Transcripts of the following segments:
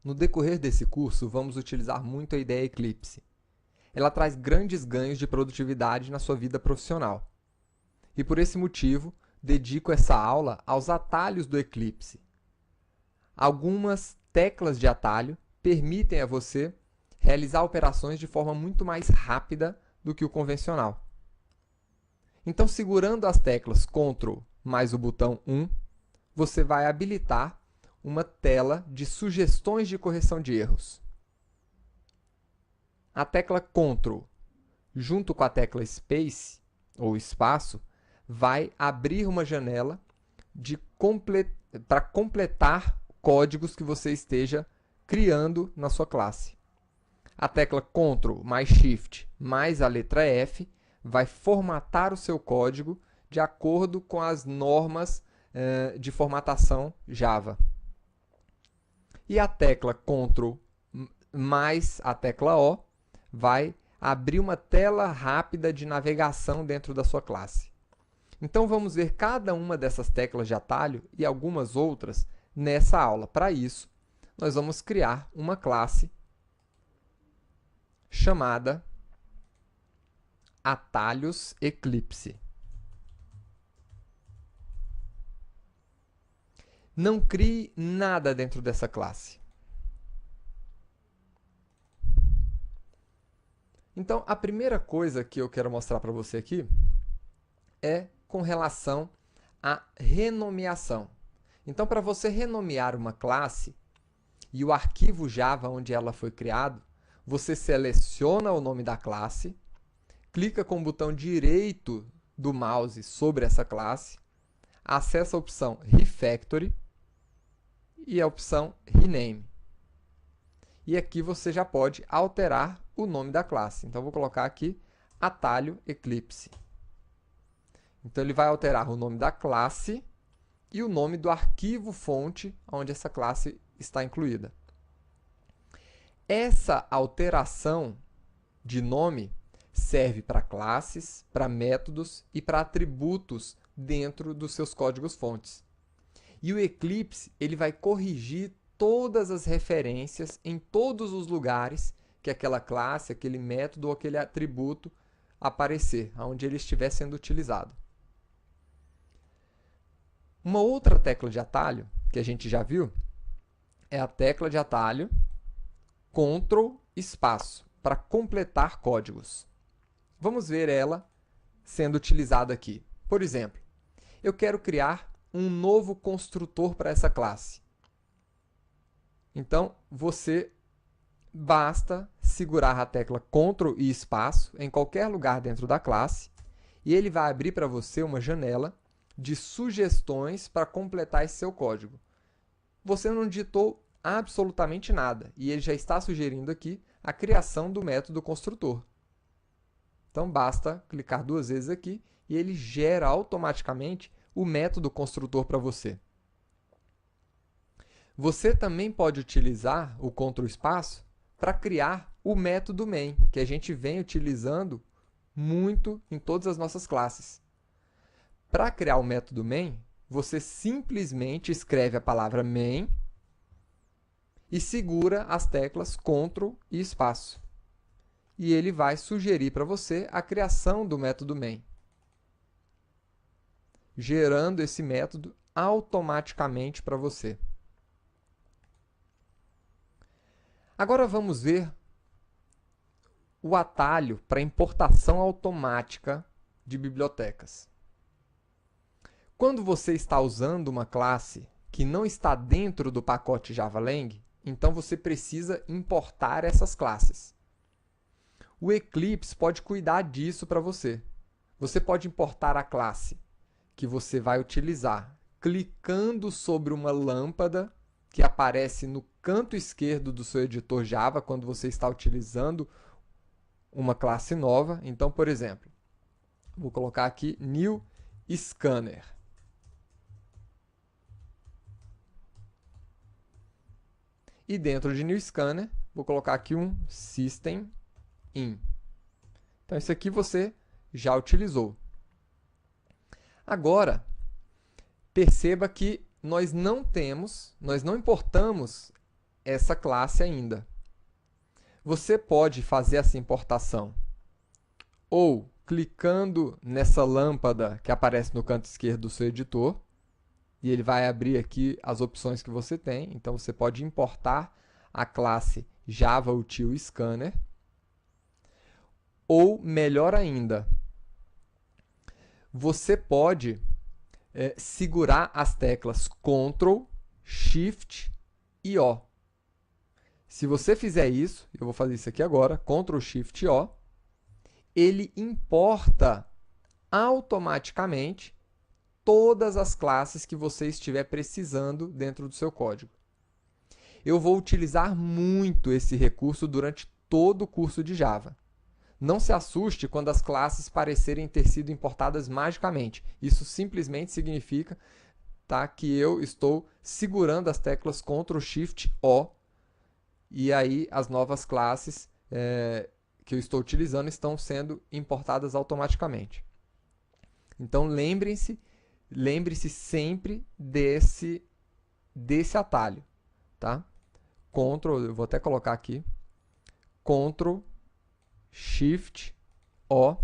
No decorrer desse curso, vamos utilizar muito a ideia Eclipse. Ela traz grandes ganhos de produtividade na sua vida profissional. E por esse motivo, dedico essa aula aos atalhos do Eclipse. Algumas teclas de atalho permitem a você realizar operações de forma muito mais rápida do que o convencional. Então, segurando as teclas Ctrl mais o botão 1, você vai habilitar uma tela de sugestões de correção de erros. A tecla Ctrl, junto com a tecla Space, ou espaço, vai abrir uma janela para completar códigos que você esteja criando na sua classe. A tecla Ctrl mais Shift mais a letra F vai formatar o seu código de acordo com as normas de formatação Java. E a tecla Ctrl mais a tecla O vai abrir uma tela rápida de navegação dentro da sua classe. Então vamos ver cada uma dessas teclas de atalho e algumas outras nessa aula. Para isso, nós vamos criar uma classe chamada Atalhos Eclipse. Não crie nada dentro dessa classe. Então, a primeira coisa que eu quero mostrar para você aqui é com relação à renomeação. Então, para você renomear uma classe e o arquivo Java onde ela foi criado, você seleciona o nome da classe, clica com o botão direito do mouse sobre essa classe, acessa a opção Refactory e a opção Rename. E aqui você já pode alterar o nome da classe. Então, vou colocar aqui Atalho Eclipse. Então, ele vai alterar o nome da classe e o nome do arquivo fonte onde essa classe está incluída. Essa alteração de nome serve para classes, para métodos e para atributos dentro dos seus códigos-fontes. E o Eclipse ele vai corrigir todas as referências em todos os lugares que aquela classe, aquele método ou aquele atributo aparecer, onde ele estiver sendo utilizado. Uma outra tecla de atalho, que a gente já viu, é a tecla de atalho Ctrl espaço, para completar códigos. Vamos ver ela sendo utilizada aqui. Por exemplo, eu quero criar um novo construtor para essa classe. Então, basta segurar a tecla Ctrl e espaço em qualquer lugar dentro da classe e ele vai abrir para você uma janela de sugestões para completar esse seu código. Você não digitou absolutamente nada e ele já está sugerindo aqui a criação do método construtor. Então, basta clicar 2 vezes aqui e ele gera automaticamente o método construtor para você. Você também pode utilizar o Ctrl espaço para criar o método main, que a gente vem utilizando muito em todas as nossas classes. Para criar o método main, você simplesmente escreve a palavra main e segura as teclas Ctrl e espaço. E ele vai sugerir para você a criação do método main, gerando esse método automaticamente para você. Agora vamos ver o atalho para importação automática de bibliotecas. Quando você está usando uma classe que não está dentro do pacote JavaLang, então você precisa importar essas classes. O Eclipse pode cuidar disso para você. Você pode importar a classe que você vai utilizar clicando sobre uma lâmpada que aparece no canto esquerdo do seu editor Java quando você está utilizando uma classe nova. Então, por exemplo, vou colocar aqui New Scanner. E dentro de New Scanner, vou colocar aqui um System In. Então, isso aqui você já utilizou. Agora, perceba que nós não importamos essa classe ainda. Você pode fazer essa importação ou clicando nessa lâmpada que aparece no canto esquerdo do seu editor, e ele vai abrir aqui as opções que você tem. Então, você pode importar a classe Java Util Scanner, ou, melhor ainda, você pode segurar as teclas Ctrl, Shift e O. Se você fizer isso, eu vou fazer isso aqui agora, Ctrl, Shift, O, ele importa automaticamente todas as classes que você estiver precisando dentro do seu código. Eu vou utilizar muito esse recurso durante todo o curso de Java. Não se assuste quando as classes parecerem ter sido importadas magicamente. Isso simplesmente significa, tá, que eu estou segurando as teclas Ctrl, Shift, O, e aí as novas classes que eu estou utilizando estão sendo importadas automaticamente. Então, lembre-se sempre desse atalho, tá? Ctrl, eu vou até colocar aqui, Ctrl, Shift, O,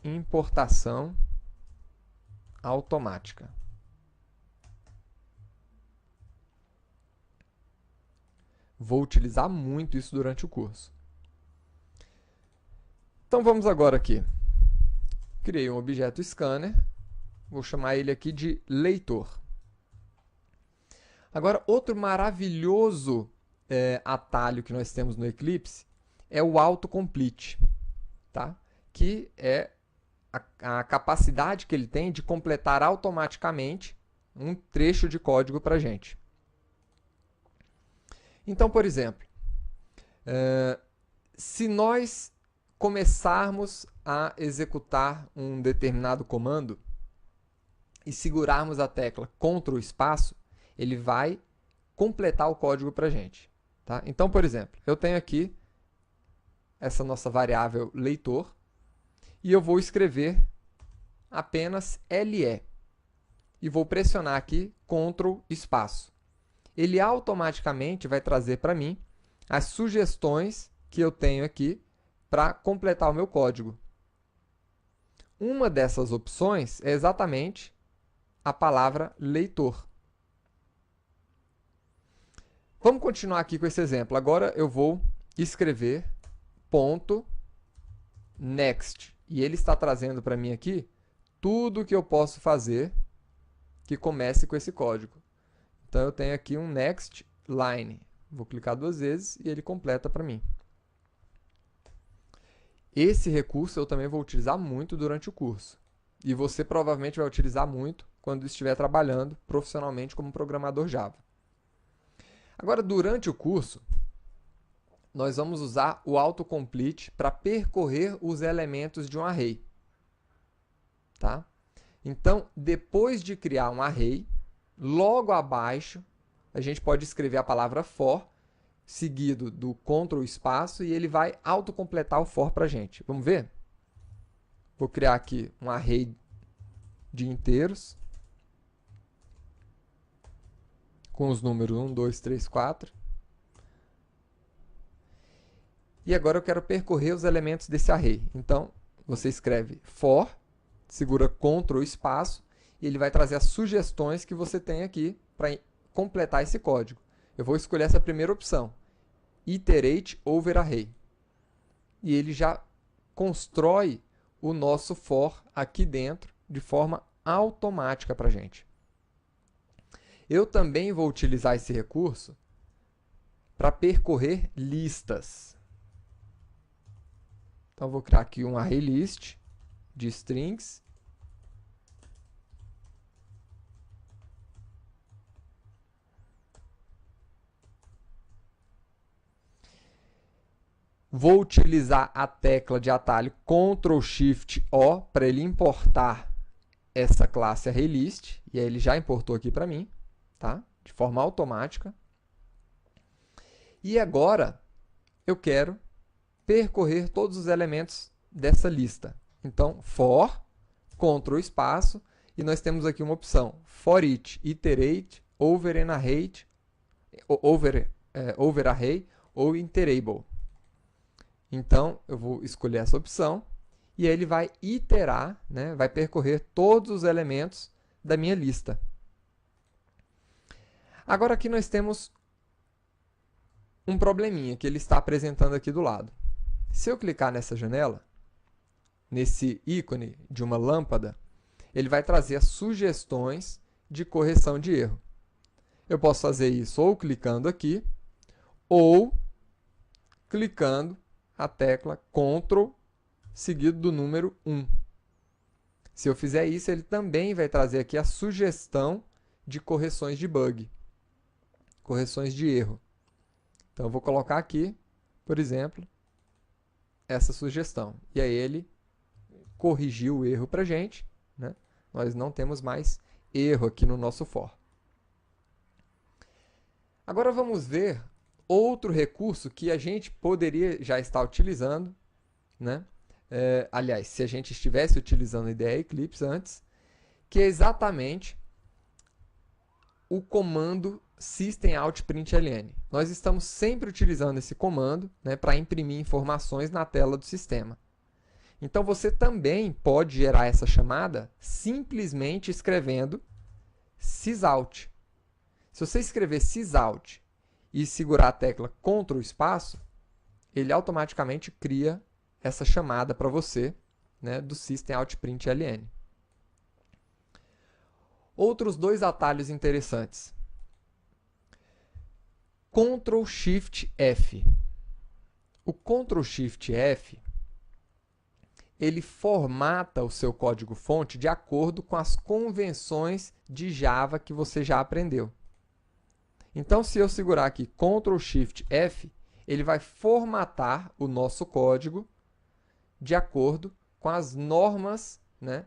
importação automática. Vou utilizar muito isso durante o curso. Então vamos agora aqui. Criei um objeto scanner, vou chamar ele aqui de leitor. Agora, outro maravilhoso atalho que nós temos no Eclipse é o autocomplete, tá? Que é a capacidade que ele tem de completar automaticamente um trecho de código para a gente. Então, por exemplo, se nós começarmos a executar um determinado comando e segurarmos a tecla Ctrl espaço, ele vai completar o código para a gente. Tá? Então, por exemplo, eu tenho aqui essa nossa variável leitor e eu vou escrever apenas LE e vou pressionar aqui Ctrl espaço. Ele automaticamente vai trazer para mim as sugestões que eu tenho aqui para completar o meu código. Uma dessas opções é exatamente a palavra leitor. Vamos continuar aqui com esse exemplo. Agora eu vou escrever ponto next. E ele está trazendo para mim aqui tudo que eu posso fazer que comece com esse código. Então eu tenho aqui um next line. Vou clicar 2 vezes e ele completa para mim. Esse recurso eu também vou utilizar muito durante o curso. E você provavelmente vai utilizar muito quando estiver trabalhando profissionalmente como programador Java. Agora, durante o curso, nós vamos usar o autocomplete para percorrer os elementos de um array. Tá? Então, depois de criar um array, logo abaixo, a gente pode escrever a palavra for, seguido do Ctrl espaço, e ele vai autocompletar o for para a gente. Vamos ver? Vou criar aqui um array de inteiros, com os números 1, 2, 3, 4. E agora eu quero percorrer os elementos desse array. Então, você escreve for, segura Ctrl espaço, e ele vai trazer as sugestões que você tem aqui para completar esse código. Eu vou escolher essa primeira opção, iterate over array. E ele já constrói o nosso for aqui dentro de forma automática para a gente. Eu também vou utilizar esse recurso para percorrer listas. Então, vou criar aqui um array list de strings. Vou utilizar a tecla de atalho Ctrl Shift O para ele importar essa classe ArrayList. E aí ele já importou aqui para mim, tá? De forma automática. E agora eu quero percorrer todos os elementos dessa lista. Então, for Ctrl espaço, e nós temos aqui uma opção, for each, iterate, over an array, over array ou iterable. Então, eu vou escolher essa opção, e ele vai iterar, né, vai percorrer todos os elementos da minha lista. Agora aqui nós temos um probleminha que ele está apresentando aqui do lado. Se eu clicar nessa janela, nesse ícone de uma lâmpada, ele vai trazer as sugestões de correção de erro. Eu posso fazer isso ou clicando aqui, ou clicando a tecla Ctrl seguido do número 1. Se eu fizer isso, ele também vai trazer aqui a sugestão de correções de bug, correções de erro. Então, eu vou colocar aqui, por exemplo, essa sugestão. E aí ele corrigiu o erro para a gente, né? Nós não temos mais erro aqui no nosso for. Agora vamos ver outro recurso que a gente poderia já estar utilizando, né? Aliás, se a gente estivesse utilizando a IDE Eclipse antes, que é exatamente o comando systemout.println. Nós estamos sempre utilizando esse comando, né, para imprimir informações na tela do sistema. Então, você também pode gerar essa chamada simplesmente escrevendo sysout. Se você escrever sysout e segurar a tecla Ctrl espaço, ele automaticamente cria essa chamada para você, né, do systemout.println. Outros dois atalhos interessantes. Ctrl Shift F. O Ctrl Shift F, ele formata o seu código-fonte de acordo com as convenções de Java que você já aprendeu. Então, se eu segurar aqui Ctrl Shift F, ele vai formatar o nosso código de acordo com as normas, né,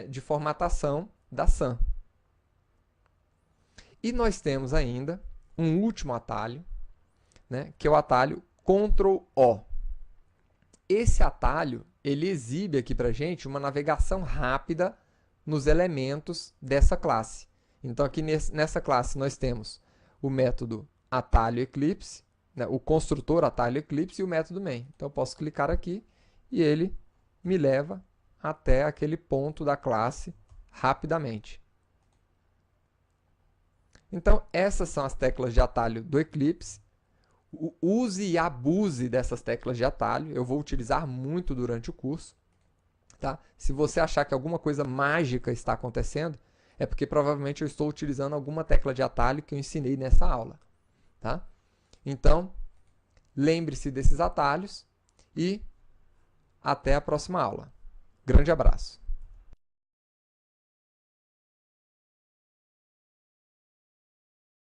de formatação da SAM. E nós temos ainda um último atalho, né, que é o atalho Ctrl O. Esse atalho ele exibe aqui para a gente uma navegação rápida nos elementos dessa classe. Então, aqui nessa classe nós temos o método atalho Eclipse, né, o construtor atalho Eclipse e o método main. Então, eu posso clicar aqui e ele me leva até aquele ponto da classe rapidamente. Então, essas são as teclas de atalho do Eclipse. Use e abuse dessas teclas de atalho. Eu vou utilizar muito durante o curso. Tá? Se você achar que alguma coisa mágica está acontecendo, é porque provavelmente eu estou utilizando alguma tecla de atalho que eu ensinei nessa aula. Tá? Então, lembre-se desses atalhos e até a próxima aula. Grande abraço!